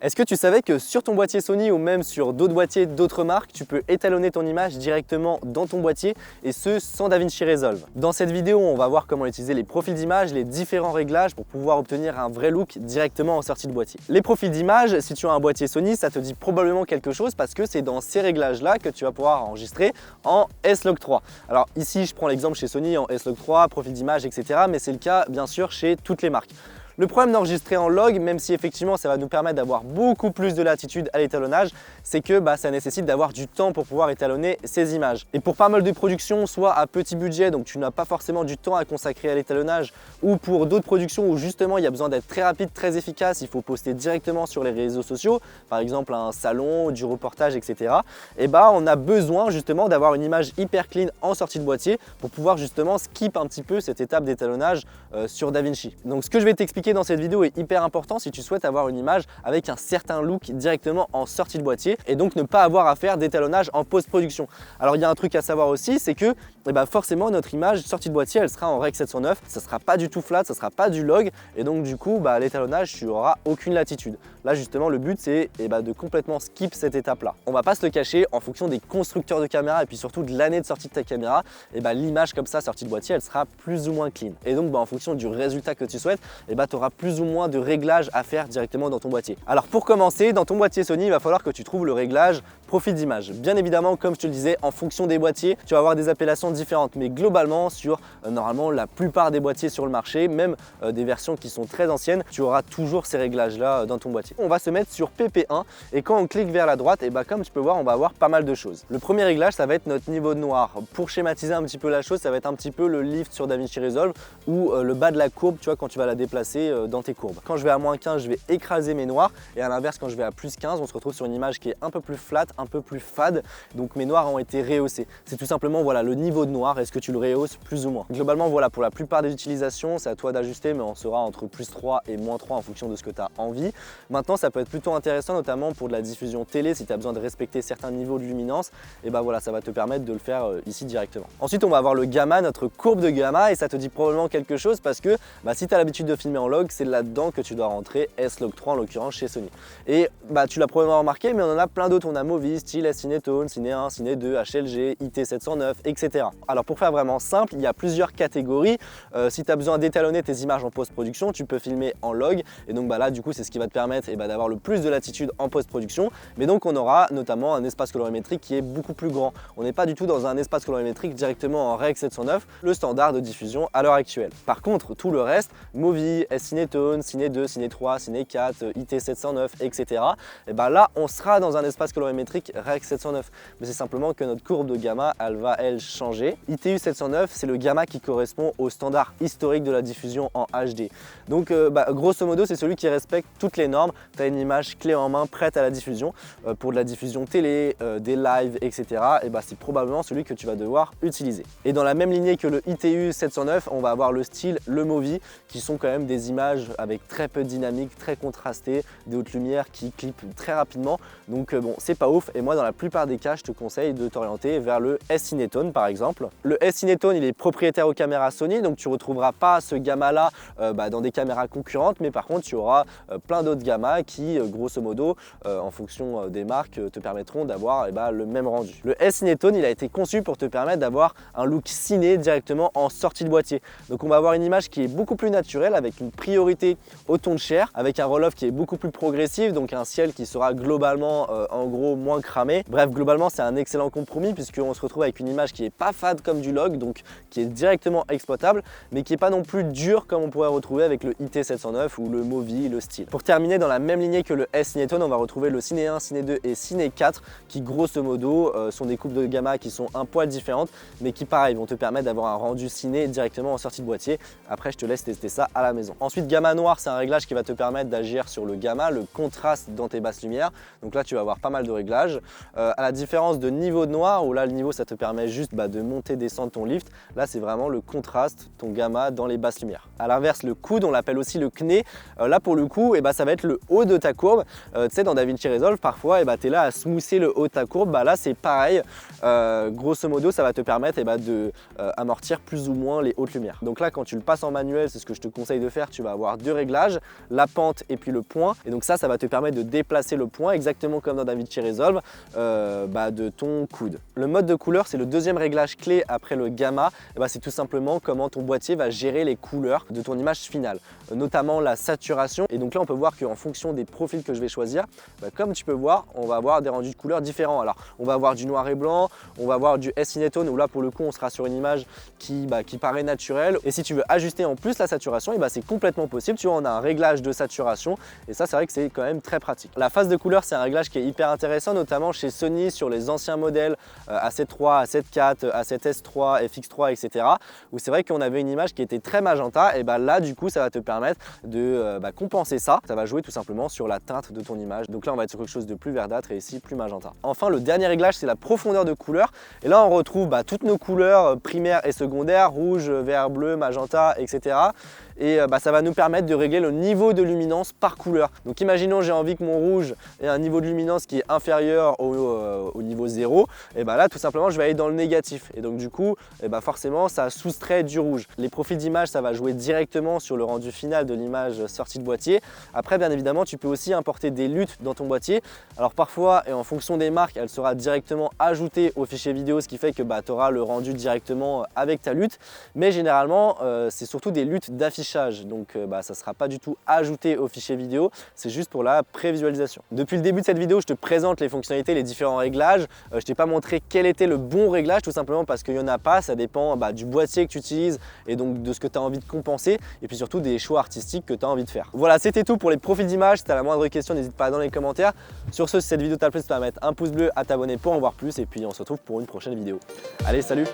Est-ce que tu savais que sur ton boîtier Sony ou même sur d'autres boîtiers d'autres marques, tu peux étalonner ton image directement dans ton boîtier et ce sans DaVinci Resolve? Dans cette vidéo, on va voir comment utiliser les profils d'image, les différents réglages pour pouvoir obtenir un vrai look directement en sortie de boîtier. Les profils d'image, si tu as un boîtier Sony, ça te dit probablement quelque chose parce que c'est dans ces réglages-là que tu vas pouvoir enregistrer en S-Log 3. Alors ici, je prends l'exemple chez Sony en S-Log 3, profil d'image, etc. Mais c'est le cas bien sûr chez toutes les marques. Le problème d'enregistrer en log, même si effectivement ça va nous permettre d'avoir beaucoup plus de latitude à l'étalonnage, c'est que ça nécessite d'avoir du temps pour pouvoir étalonner ces images. Et pour pas mal de productions, soit à petit budget, donc tu n'as pas forcément du temps à consacrer à l'étalonnage, ou pour d'autres productions où justement il y a besoin d'être très rapide, très efficace, il faut poster directement sur les réseaux sociaux, par exemple un salon, du reportage, etc. Et on a besoin justement d'avoir une image hyper clean en sortie de boîtier pour pouvoir justement skip un petit peu cette étape d'étalonnage sur DaVinci. Donc ce que je vais t'expliquer dans cette vidéo est hyper important si tu souhaites avoir une image avec un certain look directement en sortie de boîtier et donc ne pas avoir à faire d'étalonnage en post-production. Alors il y a un truc à savoir aussi, c'est que forcément notre image sortie de boîtier elle sera en Rec 709, ça sera pas du tout flat, ça sera pas du log et donc du coup l'étalonnage tu auras aucune latitude. Là justement le but c'est de complètement skip cette étape là. On va pas se le cacher, en fonction des constructeurs de caméras et puis surtout de l'année de sortie de ta caméra, l'image comme ça sortie de boîtier elle sera plus ou moins clean. Et donc en fonction du résultat que tu souhaites, tu auras plus ou moins de réglages à faire directement dans ton boîtier. Alors pour commencer, dans ton boîtier Sony, il va falloir que tu trouves le réglage profil d'image. Bien évidemment, comme je te le disais, en fonction des boîtiers, tu vas avoir des appellations différentes, mais globalement sur normalement la plupart des boîtiers sur le marché, même des versions qui sont très anciennes, tu auras toujours ces réglages là dans ton boîtier. On va se mettre sur PP1 et quand on clique vers la droite, comme tu peux voir, on va avoir pas mal de choses. Le premier réglage, ça va être notre niveau de noir. Pour schématiser un petit peu la chose, ça va être un petit peu le lift sur DaVinci Resolve ou le bas de la courbe, tu vois, quand tu vas la déplacer dans tes courbes. Quand je vais à moins 15, je vais écraser mes noirs et à l'inverse, quand je vais à plus 15, on se retrouve sur une image qui est un peu plus flat, un peu plus fade, donc mes noirs ont été rehaussés. C'est tout simplement le niveau de noir, est-ce que tu le rehausses plus ou moins. Globalement pour la plupart des utilisations, c'est à toi d'ajuster, mais on sera entre plus 3 et moins 3 en fonction de ce que tu as envie. Maintenant, ça peut être plutôt intéressant, notamment pour de la diffusion télé, si tu as besoin de respecter certains niveaux de luminance, ça va te permettre de le faire ici directement. Ensuite, on va avoir le gamma, notre courbe de gamma, et ça te dit probablement quelque chose parce que si tu as l'habitude de filmer en log, c'est là-dedans que tu dois rentrer S-Log 3 en l'occurrence chez Sony. Et tu l'as probablement remarqué, mais on en a plein d'autres. On a Movi, Style, S-Cinetone, Ciné 1, Ciné 2, HLG, IT709, etc. Alors pour faire vraiment simple, il y a plusieurs catégories. Si tu as besoin d'étalonner tes images en post-production, tu peux filmer en log. Et donc là, du coup, c'est ce qui va te permettre d'avoir le plus de latitude en post-production. Mais donc on aura notamment un espace colorimétrique qui est beaucoup plus grand. On n'est pas du tout dans un espace colorimétrique directement en Rec 709, le standard de diffusion à l'heure actuelle. Par contre, tout le reste, Movi, S-Cinetone, Ciné 2, Ciné 3, Ciné 4, IT709, etc. Là, on sera dans un espace colorimétrique Rec 709. Mais c'est simplement que notre courbe de gamma, elle va changer. ITU 709, c'est le gamma qui correspond au standard historique de la diffusion en HD. Donc, grosso modo, c'est celui qui respecte toutes les normes. Tu as une image clé en main prête à la diffusion. Pour de la diffusion télé, des lives, etc. C'est probablement celui que tu vas devoir utiliser. Et dans la même lignée que le ITU 709, on va avoir le style, le Movi, qui sont quand même des images avec très peu de dynamique, très contrastées, des hautes lumières qui clippent très rapidement. Donc c'est pas ouf. Et moi, dans la plupart des cas, je te conseille de t'orienter vers le S-Cinetone par exemple. Le S-Cinetone, il est propriétaire aux caméras Sony, donc tu retrouveras pas ce gamma là dans des caméras concurrentes, mais par contre tu auras plein d'autres gammas qui grosso modo en fonction des marques te permettront d'avoir le même rendu. Le S-Cinetone, il a été conçu pour te permettre d'avoir un look ciné directement en sortie de boîtier. Donc on va avoir une image qui est beaucoup plus naturelle avec une priorité au ton de chair, avec un roll-off qui est beaucoup plus progressif, donc un ciel qui sera globalement en gros moins cramé. Bref, globalement c'est un excellent compromis puisqu'on se retrouve avec une image qui est pas fade comme du log, donc qui est directement exploitable, mais qui est pas non plus dur comme on pourrait retrouver avec le IT709 ou le Movi, le style. Pour terminer, dans la même lignée que le S-Cinetone, on va retrouver le Ciné 1, Ciné 2 et Ciné 4 qui grosso modo sont des coupes de gamma qui sont un poil différentes, mais qui pareil vont te permettre d'avoir un rendu ciné directement en sortie de boîtier. Après, je te laisse tester ça à la maison. Ensuite, gamma noir, c'est un réglage qui va te permettre d'agir sur le gamma, le contraste dans tes basses lumières. Donc là, tu vas avoir pas mal de réglages. À la différence de niveau de noir, où là, le niveau, ça te permet juste de monter, descendre ton lift. Là, c'est vraiment le contraste, ton gamma dans les basses lumières. À l'inverse, le coude, on l'appelle aussi le CNE. Là, pour le coup, ça va être le haut de ta courbe. Tu sais, dans DaVinci Resolve, parfois, tu es là à smoother le haut de ta courbe. Là, c'est pareil. Grosso modo, ça va te permettre de amortir plus ou moins les hautes lumières. Donc là, quand tu le passes en manuel, c'est ce que je te conseille de faire. tu vas avoir deux réglages, la pente et puis le point. Et donc ça va te permettre de déplacer le point exactement comme dans DaVinci Resolve de ton coude. Le mode de couleur, c'est le deuxième réglage clé après le gamma. C'est tout simplement comment ton boîtier va gérer les couleurs de ton image finale, notamment la saturation. Et donc là, on peut voir qu'en fonction des profils que je vais choisir, comme tu peux voir, on va avoir des rendus de couleurs différents. Alors, on va avoir du noir et blanc, on va avoir du S-Cinétone où là, pour le coup, on sera sur une image qui paraît naturelle. Et si tu veux ajuster en plus la saturation, c'est complètement possible. Tu vois, on a un réglage de saturation et ça, c'est vrai que c'est quand même très pratique. La phase de couleur, c'est un réglage qui est hyper intéressant, notamment chez Sony sur les anciens modèles A7 III, A7 IV, A7S III, FX3, etc. où c'est vrai qu'on avait une image qui était très magenta. Et là, du coup, ça va te permettre de compenser ça. Ça va jouer tout simplement sur la teinte de ton image. Donc là, on va être sur quelque chose de plus verdâtre et ici plus magenta. Enfin, le dernier réglage, c'est la profondeur de couleur. Et là, on retrouve toutes nos couleurs primaires et secondaires, rouge, vert, bleu, magenta, etc. Et ça va nous permettre de régler le niveau de luminance par couleur. Donc imaginons j'ai envie que mon rouge ait un niveau de luminance qui est inférieur au niveau 0. Et là tout simplement je vais aller dans le négatif. Et donc du coup forcément ça soustrait du rouge. Les profils d'image ça va jouer directement sur le rendu final de l'image sortie de boîtier. Après bien évidemment tu peux aussi importer des luttes dans ton boîtier. Alors parfois et en fonction des marques elle sera directement ajoutée au fichier vidéo, ce qui fait que tu auras le rendu directement avec ta lutte. Mais généralement c'est surtout des luttes d'affichage. Donc ça ne sera pas du tout ajouté au fichier vidéo, c'est juste pour la prévisualisation. Depuis le début de cette vidéo, je te présente les fonctionnalités, les différents réglages. Je ne t'ai pas montré quel était le bon réglage, tout simplement parce qu'il n'y en a pas, ça dépend du boîtier que tu utilises et donc de ce que tu as envie de compenser et puis surtout des choix artistiques que tu as envie de faire. Voilà, c'était tout pour les profils d'image. Si tu as la moindre question, n'hésite pas dans les commentaires. Sur ce, si cette vidéo t'a plu, n'hésite pas à mettre un pouce bleu, à t'abonner pour en voir plus et puis on se retrouve pour une prochaine vidéo. Allez, salut!